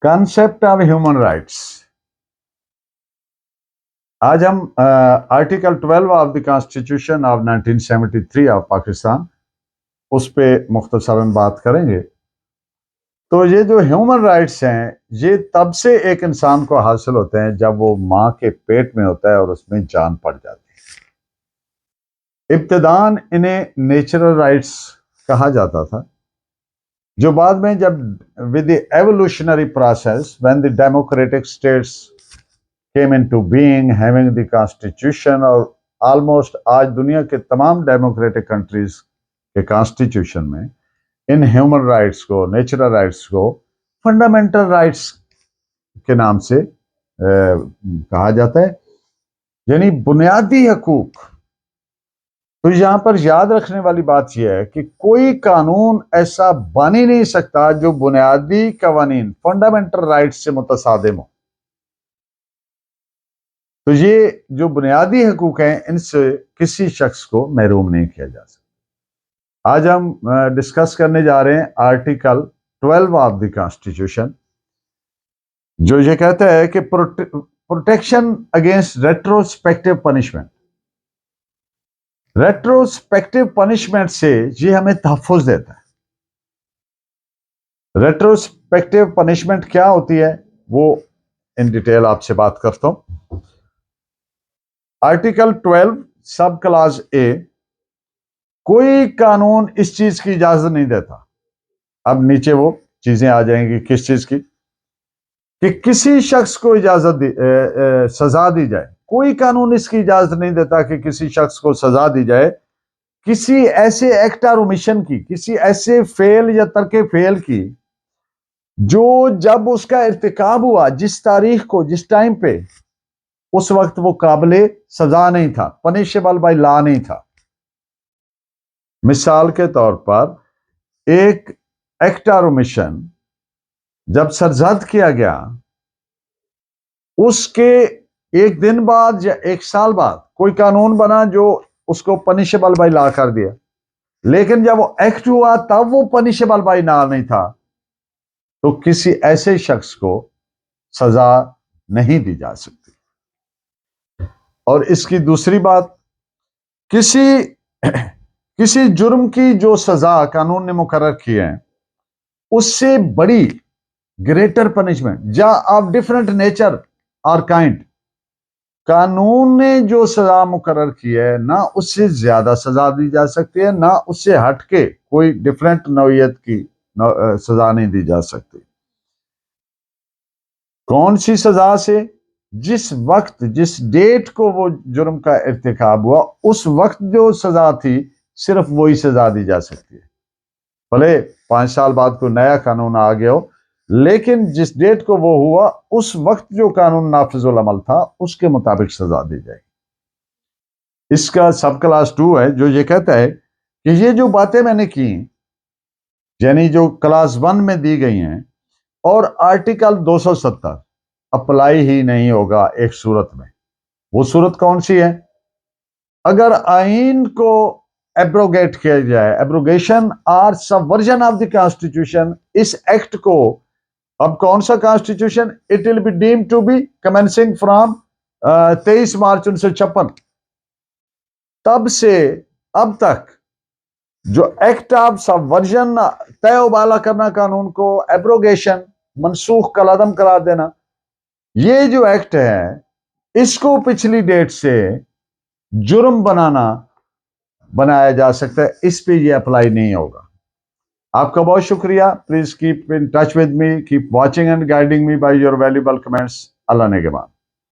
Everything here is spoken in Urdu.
Concept of human rights. آج ہم article 12 of the constitution of 1973 of Pakistan اس پہ مختصراً بات کریں گے. تو یہ جو ہیومن رائٹس ہیں یہ تب سے ایک انسان کو حاصل ہوتے ہیں جب وہ ماں کے پیٹ میں ہوتا ہے اور اس میں جان پڑ جاتی ہے. ابتداً انہیں نیچرل رائٹس کہا جاتا تھا، جو بعد میں جب with the evolutionary process when the democratic states came into being having the constitution اور almost آج دنیا کے تمام ڈیموکریٹک کنٹریز کے کانسٹیٹیوشن میں ان ہیومن رائٹس کو، نیچرل رائٹس کو فنڈامنٹل رائٹس کے نام سے کہا جاتا ہے، یعنی بنیادی حقوق. تو یہاں پر یاد رکھنے والی بات یہ ہے کہ کوئی قانون ایسا بن ہی نہیں سکتا جو بنیادی قوانین فنڈامنٹل رائٹس سے متصادم ہو. تو یہ جو بنیادی حقوق ہیں ان سے کسی شخص کو محروم نہیں کیا جا سکتا. آج ہم ڈسکس کرنے جا رہے ہیں آرٹیکل 12 آف دی کانسٹیٹیوشن، جو یہ کہتا ہے کہ protection against retrospective punishment. Retrospective punishment سے یہ ہمیں تحفظ دیتا ہے. ریٹروسپیکٹو پنشمنٹ کیا ہوتی ہے وہ ان ڈیٹیل آپ سے بات کرتا ہوں. آرٹیکل 12 سب کلاز اے، کوئی قانون اس چیز کی اجازت نہیں دیتا. اب نیچے وہ چیزیں آ جائیں گی کس چیز کی، کہ کسی شخص کو سزا دی جائے. کوئی قانون اس کی اجازت نہیں دیتا کہ کسی شخص کو سزا دی جائے کسی ایسے ایکٹ اور اومیشن کی، کسی ایسے فعل یا ترک فعل کی جو جب اس کا ارتکاب ہوا جس تاریخ کو، جس ٹائم پہ، اس وقت وہ قابل سزا نہیں تھا، پنشیبل بائی لا نہیں تھا. مثال کے طور پر ایک ایکٹ اور اومیشن جب سرزد کیا گیا، اس کے ایک دن بعد یا ایک سال بعد کوئی قانون بنا جو اس کو پنشیبل بائی لا کر دیا، لیکن جب وہ ایکٹ ہوا تب وہ پنشیبل بائی لا نہیں تھا، تو کسی ایسے شخص کو سزا نہیں دی جا سکتی. اور اس کی دوسری بات، کسی جرم کی جو سزا قانون نے مقرر کی ہے اس سے بڑی گریٹر پنشمنٹ یا آف ڈفرنٹ نیچر اور کائنڈ، قانون نے جو سزا مقرر کی ہے نہ اس سے زیادہ سزا دی جا سکتی ہے، نہ اس سے ہٹ کے کوئی ڈفرنٹ نوعیت کی سزا نہیں دی جا سکتی. کون سی سزا سے؟ جس وقت، جس ڈیٹ کو وہ جرم کا ارتکاب ہوا اس وقت جو سزا تھی صرف وہی سزا دی جا سکتی ہے. بھلے 5 سال بعد کوئی نیا قانون آ گیا ہو، لیکن جس ڈیٹ کو وہ ہوا اس وقت جو قانون نافذ العمل تھا اس کے مطابق سزا دی جائے. اس کا سب کلاس 2 ہے جو یہ کہتا ہے کہ یہ جو باتیں میں نے کی یعنی جو کلاس 1 میں دی گئی ہیں اور آرٹیکل 270 اپلائی ہی نہیں ہوگا ایک صورت میں. وہ صورت کون سی ہے؟ اگر آئین کو ایبروگیٹ کیا جائے، ایبروگیشن اور سبورژن آف دی کانسٹیٹیوشن، اس ایکٹ کو، اب کون سا constitution? It will be deemed to be commencing from 23 March 1956. تب سے اب تک جو ایکٹ آف سبورژن، طے ابالا کرنا قانون کو، ایبروگیشن، منسوخ کالعدم قرار دینا، یہ جو ایکٹ ہے اس کو پچھلی ڈیٹ سے جرم بنایا جا سکتا ہے، اس پہ یہ اپلائی نہیں ہوگا. آپ کا بہت شکریہ. Please keep in touch with me, keep watching and guiding me by your valuable comments. اللہ نگہبان.